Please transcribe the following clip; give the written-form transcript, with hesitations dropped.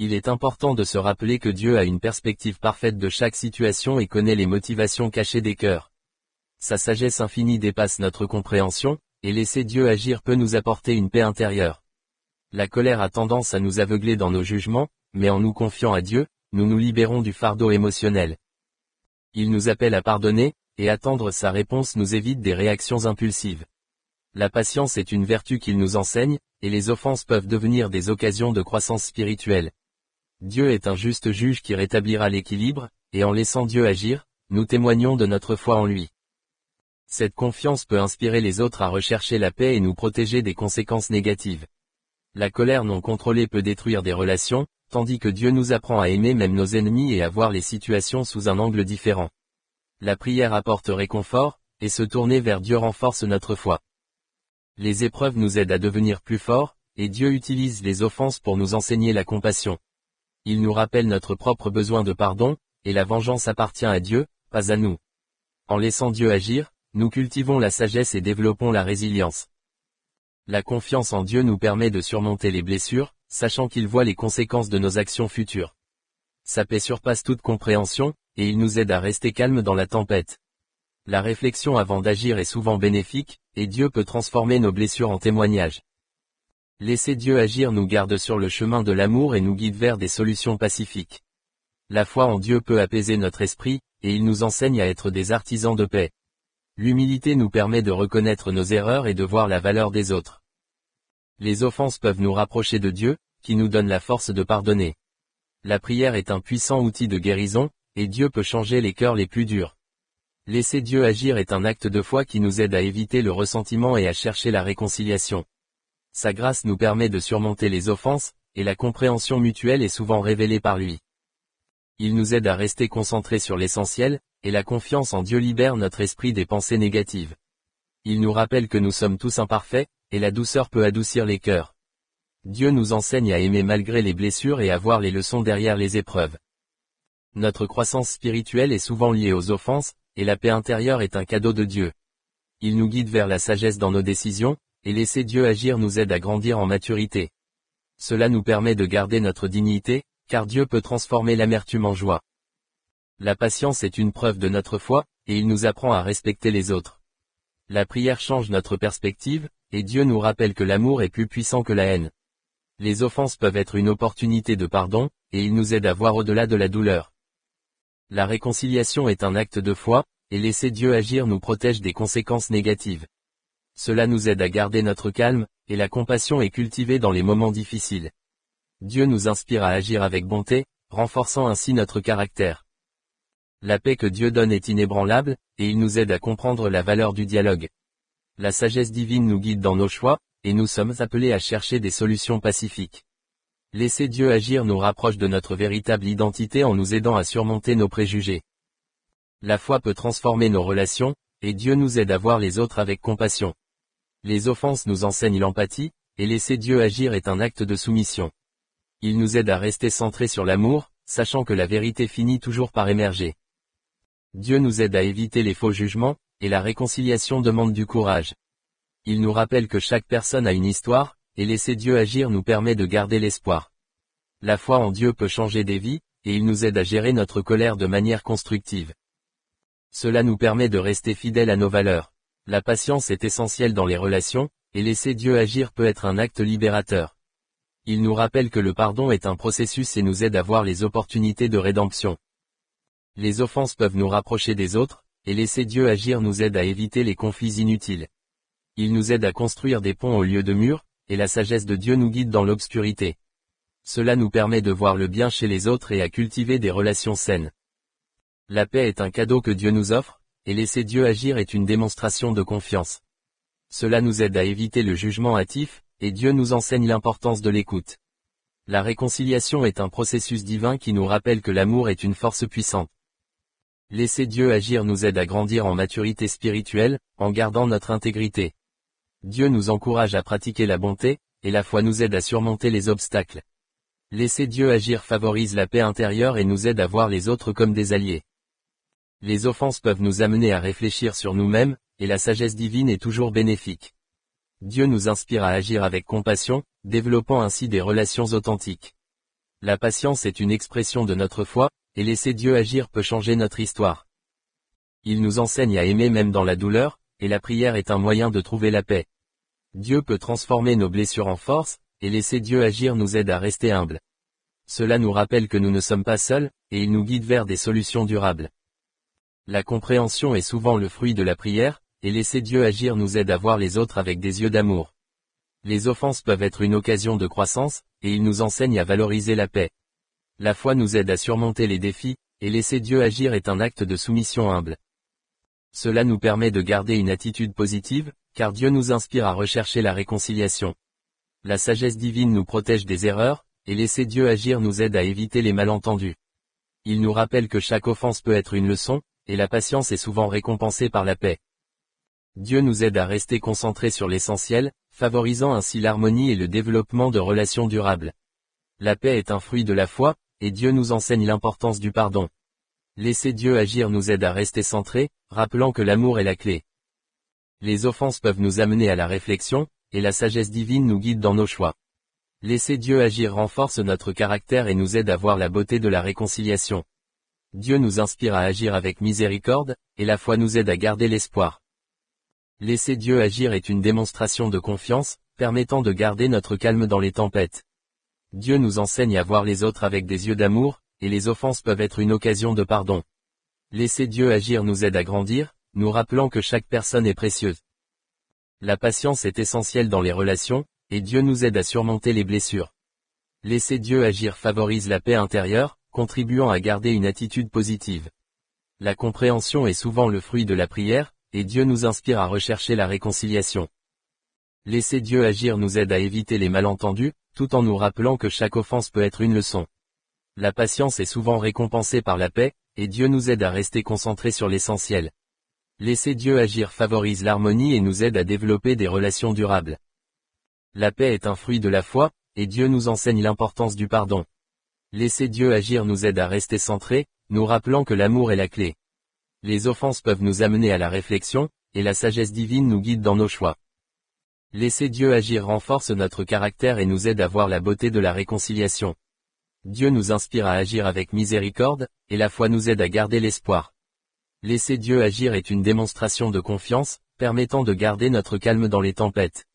Il est important de se rappeler que Dieu a une perspective parfaite de chaque situation et connaît les motivations cachées des cœurs. Sa sagesse infinie dépasse notre compréhension, et laisser Dieu agir peut nous apporter une paix intérieure. La colère a tendance à nous aveugler dans nos jugements, mais en nous confiant à Dieu, nous nous libérons du fardeau émotionnel. Il nous appelle à pardonner, et attendre sa réponse nous évite des réactions impulsives. La patience est une vertu qu'il nous enseigne, et les offenses peuvent devenir des occasions de croissance spirituelle. Dieu est un juste juge qui rétablira l'équilibre, et en laissant Dieu agir, nous témoignons de notre foi en lui. Cette confiance peut inspirer les autres à rechercher la paix et nous protéger des conséquences négatives. La colère non contrôlée peut détruire des relations, tandis que Dieu nous apprend à aimer même nos ennemis et à voir les situations sous un angle différent. La prière apporte réconfort, et se tourner vers Dieu renforce notre foi. Les épreuves nous aident à devenir plus forts, et Dieu utilise les offenses pour nous enseigner la compassion. Il nous rappelle notre propre besoin de pardon, et la vengeance appartient à Dieu, pas à nous. En laissant Dieu agir, nous cultivons la sagesse et développons la résilience. La confiance en Dieu nous permet de surmonter les blessures, sachant qu'il voit les conséquences de nos actions futures. Sa paix surpasse toute compréhension, et il nous aide à rester calmes dans la tempête. La réflexion avant d'agir est souvent bénéfique, et Dieu peut transformer nos blessures en témoignages. Laisser Dieu agir nous garde sur le chemin de l'amour et nous guide vers des solutions pacifiques. La foi en Dieu peut apaiser notre esprit, et il nous enseigne à être des artisans de paix. L'humilité nous permet de reconnaître nos erreurs et de voir la valeur des autres. Les offenses peuvent nous rapprocher de Dieu, qui nous donne la force de pardonner. La prière est un puissant outil de guérison, et Dieu peut changer les cœurs les plus durs. Laisser Dieu agir est un acte de foi qui nous aide à éviter le ressentiment et à chercher la réconciliation. Sa grâce nous permet de surmonter les offenses, et la compréhension mutuelle est souvent révélée par lui. Il nous aide à rester concentrés sur l'essentiel, et la confiance en Dieu libère notre esprit des pensées négatives. Il nous rappelle que nous sommes tous imparfaits, et la douceur peut adoucir les cœurs. Dieu nous enseigne à aimer malgré les blessures et à voir les leçons derrière les épreuves. Notre croissance spirituelle est souvent liée aux offenses, et la paix intérieure est un cadeau de Dieu. Il nous guide vers la sagesse dans nos décisions, et laisser Dieu agir nous aide à grandir en maturité. Cela nous permet de garder notre dignité, car Dieu peut transformer l'amertume en joie. La patience est une preuve de notre foi, et il nous apprend à respecter les autres. La prière change notre perspective, et Dieu nous rappelle que l'amour est plus puissant que la haine. Les offenses peuvent être une opportunité de pardon, et il nous aide à voir au-delà de la douleur. La réconciliation est un acte de foi, et laisser Dieu agir nous protège des conséquences négatives. Cela nous aide à garder notre calme, et la compassion est cultivée dans les moments difficiles. Dieu nous inspire à agir avec bonté, renforçant ainsi notre caractère. La paix que Dieu donne est inébranlable, et il nous aide à comprendre la valeur du dialogue. La sagesse divine nous guide dans nos choix, et nous sommes appelés à chercher des solutions pacifiques. Laisser Dieu agir nous rapproche de notre véritable identité en nous aidant à surmonter nos préjugés. La foi peut transformer nos relations, et Dieu nous aide à voir les autres avec compassion. Les offenses nous enseignent l'empathie, et laisser Dieu agir est un acte de soumission. Il nous aide à rester centrés sur l'amour, sachant que la vérité finit toujours par émerger. Dieu nous aide à éviter les faux jugements, et la réconciliation demande du courage. Il nous rappelle que chaque personne a une histoire, et laisser Dieu agir nous permet de garder l'espoir. La foi en Dieu peut changer des vies, et il nous aide à gérer notre colère de manière constructive. Cela nous permet de rester fidèles à nos valeurs. La patience est essentielle dans les relations, et laisser Dieu agir peut être un acte libérateur. Il nous rappelle que le pardon est un processus et nous aide à voir les opportunités de rédemption. Les offenses peuvent nous rapprocher des autres, et laisser Dieu agir nous aide à éviter les conflits inutiles. Il nous aide à construire des ponts au lieu de murs, et la sagesse de Dieu nous guide dans l'obscurité. Cela nous permet de voir le bien chez les autres et à cultiver des relations saines. La paix est un cadeau que Dieu nous offre, et laisser Dieu agir est une démonstration de confiance. Cela nous aide à éviter le jugement hâtif, et Dieu nous enseigne l'importance de l'écoute. La réconciliation est un processus divin qui nous rappelle que l'amour est une force puissante. Laisser Dieu agir nous aide à grandir en maturité spirituelle, en gardant notre intégrité. Dieu nous encourage à pratiquer la bonté, et la foi nous aide à surmonter les obstacles. Laisser Dieu agir favorise la paix intérieure et nous aide à voir les autres comme des alliés. Les offenses peuvent nous amener à réfléchir sur nous-mêmes, et la sagesse divine est toujours bénéfique. Dieu nous inspire à agir avec compassion, développant ainsi des relations authentiques. La patience est une expression de notre foi, et laisser Dieu agir peut changer notre histoire. Il nous enseigne à aimer même dans la douleur, et la prière est un moyen de trouver la paix. Dieu peut transformer nos blessures en force, et laisser Dieu agir nous aide à rester humbles. Cela nous rappelle que nous ne sommes pas seuls, et il nous guide vers des solutions durables. La compréhension est souvent le fruit de la prière, et laisser Dieu agir nous aide à voir les autres avec des yeux d'amour. Les offenses peuvent être une occasion de croissance, et il nous enseigne à valoriser la paix. La foi nous aide à surmonter les défis, et laisser Dieu agir est un acte de soumission humble. Cela nous permet de garder une attitude positive, car Dieu nous inspire à rechercher la réconciliation. La sagesse divine nous protège des erreurs, et laisser Dieu agir nous aide à éviter les malentendus. Il nous rappelle que chaque offense peut être une leçon, et la patience est souvent récompensée par la paix. Dieu nous aide à rester concentrés sur l'essentiel, favorisant ainsi l'harmonie et le développement de relations durables. La paix est un fruit de la foi, et Dieu nous enseigne l'importance du pardon. Laisser Dieu agir nous aide à rester centrés, rappelant que l'amour est la clé. Les offenses peuvent nous amener à la réflexion, et la sagesse divine nous guide dans nos choix. Laisser Dieu agir renforce notre caractère et nous aide à voir la beauté de la réconciliation. Dieu nous inspire à agir avec miséricorde, et la foi nous aide à garder l'espoir. Laisser Dieu agir est une démonstration de confiance, permettant de garder notre calme dans les tempêtes. Dieu nous enseigne à voir les autres avec des yeux d'amour, et les offenses peuvent être une occasion de pardon. Laisser Dieu agir nous aide à grandir, nous rappelant que chaque personne est précieuse. La patience est essentielle dans les relations, et Dieu nous aide à surmonter les blessures. Laisser Dieu agir favorise la paix intérieure, contribuant à garder une attitude positive. La compréhension est souvent le fruit de la prière, et Dieu nous inspire à rechercher la réconciliation. Laisser Dieu agir nous aide à éviter les malentendus, tout en nous rappelant que chaque offense peut être une leçon. La patience est souvent récompensée par la paix, et Dieu nous aide à rester concentrés sur l'essentiel. Laisser Dieu agir favorise l'harmonie et nous aide à développer des relations durables. La paix est un fruit de la foi, et Dieu nous enseigne l'importance du pardon. Laisser Dieu agir nous aide à rester centrés, nous rappelant que l'amour est la clé. Les offenses peuvent nous amener à la réflexion, et la sagesse divine nous guide dans nos choix. Laisser Dieu agir renforce notre caractère et nous aide à voir la beauté de la réconciliation. Dieu nous inspire à agir avec miséricorde, et la foi nous aide à garder l'espoir. Laisser Dieu agir est une démonstration de confiance, permettant de garder notre calme dans les tempêtes.